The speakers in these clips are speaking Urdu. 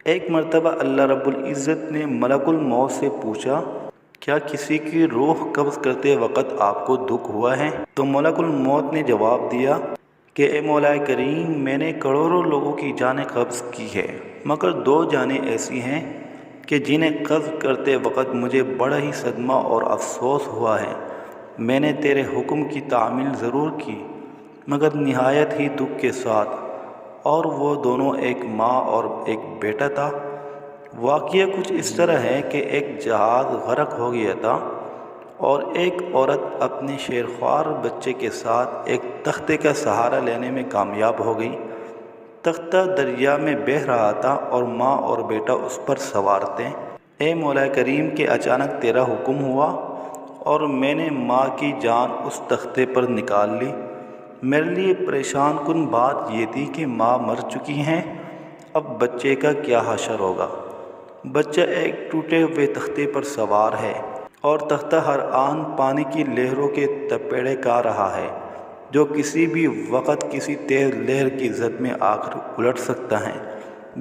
ایک مرتبہ اللہ رب العزت نے ملک الموت سے پوچھا، کیا کسی کی روح قبض کرتے وقت آپ کو دکھ ہوا ہے؟ تو ملک الموت نے جواب دیا کہ اے مولا کریم، میں نے کروڑوں لوگوں کی جانیں قبض کی ہے، مگر 2 جانیں ایسی ہیں کہ جنہیں قبض کرتے وقت مجھے بڑا ہی صدمہ اور افسوس ہوا ہے۔ میں نے تیرے حکم کی تعمیل ضرور کی، مگر نہایت ہی دکھ کے ساتھ، اور وہ دونوں ایک ماں اور ایک بیٹا تھا۔ واقعہ کچھ اس طرح ہے کہ ایک جہاز غرق ہو گیا تھا اور ایک عورت اپنے شیرخوار بچے کے ساتھ ایک تختے کا سہارا لینے میں کامیاب ہو گئی۔ تختہ دریا میں بہہ رہا تھا اور ماں اور بیٹا اس پر سوار تھے۔ اے مولا کریم کہ اچانک تیرا حکم ہوا اور میں نے ماں کی جان اس تختے پر نکال لی۔ میرے لیے پریشان کن بات یہ تھی کہ ماں مر چکی ہیں، اب بچے کا کیا حشر ہوگا؟ بچہ ایک ٹوٹے ہوئے تختے پر سوار ہے اور تختہ ہر آن پانی کی لہروں کے تپیڑے کھا رہا ہے، جو کسی بھی وقت کسی تیز لہر کی زد میں آ کر الٹ سکتا ہے۔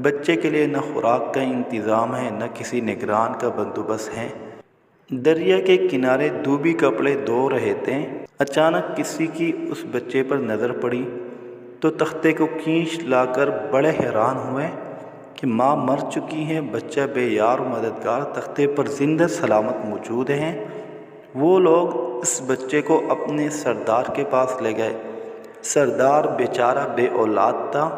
بچے کے لیے نہ خوراک کا انتظام ہے، نہ کسی نگران کا بندوبست ہے۔ دریا کے کنارے دھوبی کپڑے دھو رہے تھے۔ اچانک کسی کی اس بچے پر نظر پڑی تو تختے کو کھینچ لا کر بڑے حیران ہوئے کہ ماں مر چکی ہے، بچہ بے یار و مددگار تختے پر زندہ سلامت موجود ہیں۔ وہ لوگ اس بچے کو اپنے سردار کے پاس لے گئے۔ سردار بیچارہ بے اولاد تھا۔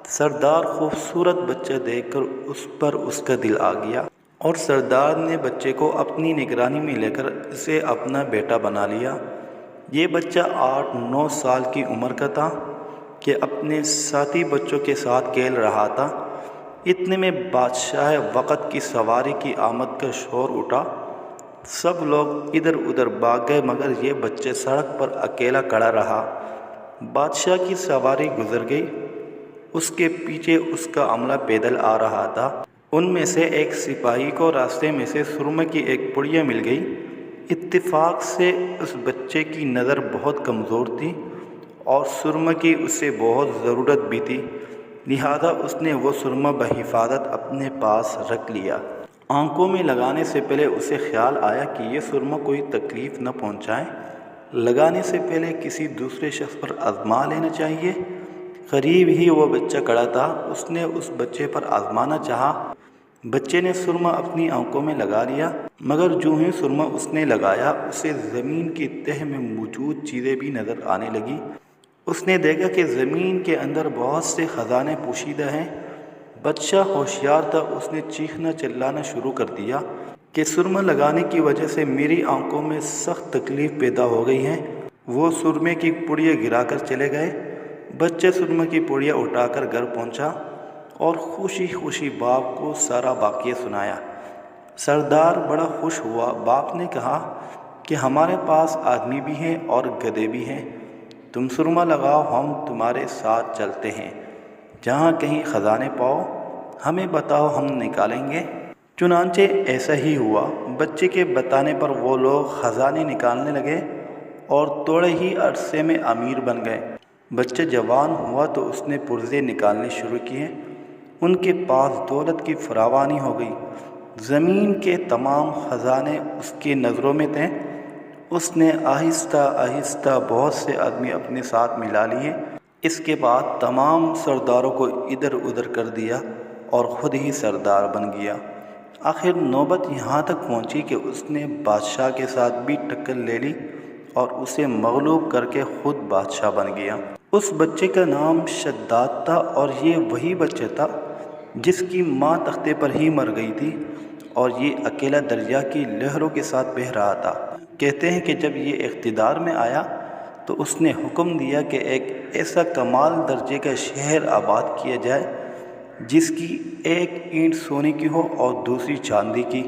سردار خوبصورت بچہ دیکھ کر اس پر اس کا دل آ گیا اور سردار نے بچے کو اپنی نگرانی میں لے کر اسے اپنا بیٹا بنا لیا۔ یہ بچہ 8-9 سال کی عمر کا تھا کہ اپنے ساتھی بچوں کے ساتھ کھیل رہا تھا۔ اتنے میں بادشاہ وقت کی سواری کی آمد کا شور اٹھا۔ سب لوگ ادھر ادھر بھاگ گئے، مگر یہ بچہ سڑک پر اکیلا کھڑا رہا۔ بادشاہ کی سواری گزر گئی، اس کے پیچھے اس کا عملہ پیدل آ رہا تھا۔ ان میں سے ایک سپاہی کو راستے میں سے سرمے کی ایک پڑیا مل گئی۔ اتفاق سے اس بچے کی نظر بہت کمزور تھی اور سرمے کی اسے بہت ضرورت بھی تھی، لہذا اس نے وہ سرمہ بحفاظت اپنے پاس رکھ لیا۔ آنکھوں میں لگانے سے پہلے اسے خیال آیا کہ یہ سرمہ کوئی تکلیف نہ پہنچائے، لگانے سے پہلے کسی دوسرے شخص پر آزما لینا چاہیے۔ قریب ہی وہ بچہ کھڑا تھا، اس نے اس بچے پر آزمانا چاہا۔ بچے نے سرمہ اپنی آنکھوں میں لگا لیا، مگر جو ہی سرمہ اس نے لگایا اسے زمین کی تہہ میں موجود چیزیں بھی نظر آنے لگی۔ اس نے دیکھا کہ زمین کے اندر بہت سے خزانے پوشیدہ ہیں۔ بچہ ہوشیار تھا، اس نے چیخنا چلانا شروع کر دیا کہ سرمہ لگانے کی وجہ سے میری آنکھوں میں سخت تکلیف پیدا ہو گئی ہے۔ وہ سرمے کی پڑیا گرا کر چلے گئے۔ بچہ سرمے کی پڑیا اٹھا کر گھر پہنچا اور خوشی خوشی باپ کو سارا واقعہ سنایا۔ سردار بڑا خوش ہوا۔ باپ نے کہا کہ ہمارے پاس آدمی بھی ہیں اور گدھے بھی ہیں، تم سرمہ لگاؤ، ہم تمہارے ساتھ چلتے ہیں، جہاں کہیں خزانے پاؤ ہمیں بتاؤ، ہم نکالیں گے۔ چنانچہ ایسا ہی ہوا۔ بچے کے بتانے پر وہ لوگ خزانے نکالنے لگے اور تھوڑے ہی عرصے میں امیر بن گئے۔ بچہ جوان ہوا تو اس نے پرزے نکالنے شروع کیے۔ ان کے پاس دولت کی فراوانی ہو گئی۔ زمین کے تمام خزانے اس کی نظروں میں تھے۔ اس نے آہستہ آہستہ بہت سے آدمی اپنے ساتھ ملا لیے۔ اس کے بعد تمام سرداروں کو ادھر ادھر کر دیا اور خود ہی سردار بن گیا۔ آخر نوبت یہاں تک پہنچی کہ اس نے بادشاہ کے ساتھ بھی ٹکر لے لی اور اسے مغلوب کر کے خود بادشاہ بن گیا۔ اس بچے کا نام شداد تھا اور یہ وہی بچہ تھا جس کی ماں تختے پر ہی مر گئی تھی اور یہ اکیلا دریا کی لہروں کے ساتھ بہہ رہا تھا۔ کہتے ہیں کہ جب یہ اقتدار میں آیا تو اس نے حکم دیا کہ ایک ایسا کمال درجے کا شہر آباد کیا جائے جس کی ایک اینٹ سونے کی ہو اور دوسری چاندی کی۔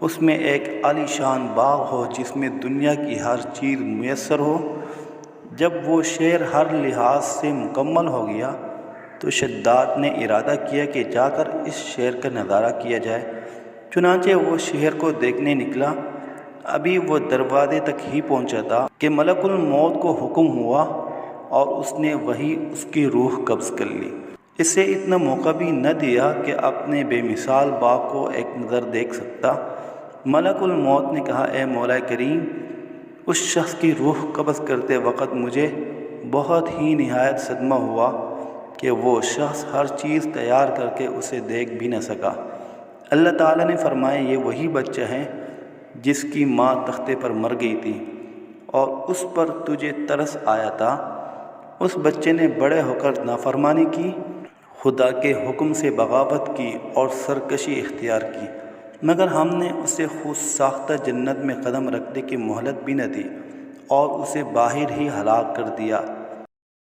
اس میں ایک عالی شان باغ ہو جس میں دنیا کی ہر چیز میسر ہو۔ جب وہ شہر ہر لحاظ سے مکمل ہو گیا تو شداد نے ارادہ کیا کہ جا کر اس شہر کا نظارہ کیا جائے۔ چنانچہ وہ شہر کو دیکھنے نکلا۔ ابھی وہ دروازے تک ہی پہنچا تھا کہ ملک الموت کو حکم ہوا اور اس نے وہیں اس کی روح قبض کر لی۔ اسے اتنا موقع بھی نہ دیا کہ اپنے بے مثال باپ کو ایک نظر دیکھ سکتا۔ ملک الموت نے کہا، اے مولا کریم، اس شخص کی روح قبض کرتے وقت مجھے بہت ہی نہایت صدمہ ہوا کہ وہ شخص ہر چیز تیار کر کے اسے دیکھ بھی نہ سکا۔ اللہ تعالیٰ نے فرمایا، یہ وہی بچہ ہے جس کی ماں تختے پر مر گئی تھی اور اس پر تجھے ترس آیا تھا۔ اس بچے نے بڑے ہو کر نافرمانی کی، خدا کے حکم سے بغاوت کی اور سرکشی اختیار کی، مگر ہم نے اسے خود ساختہ جنت میں قدم رکھنے کی مہلت بھی نہ دی اور اسے باہر ہی ہلاک کر دیا۔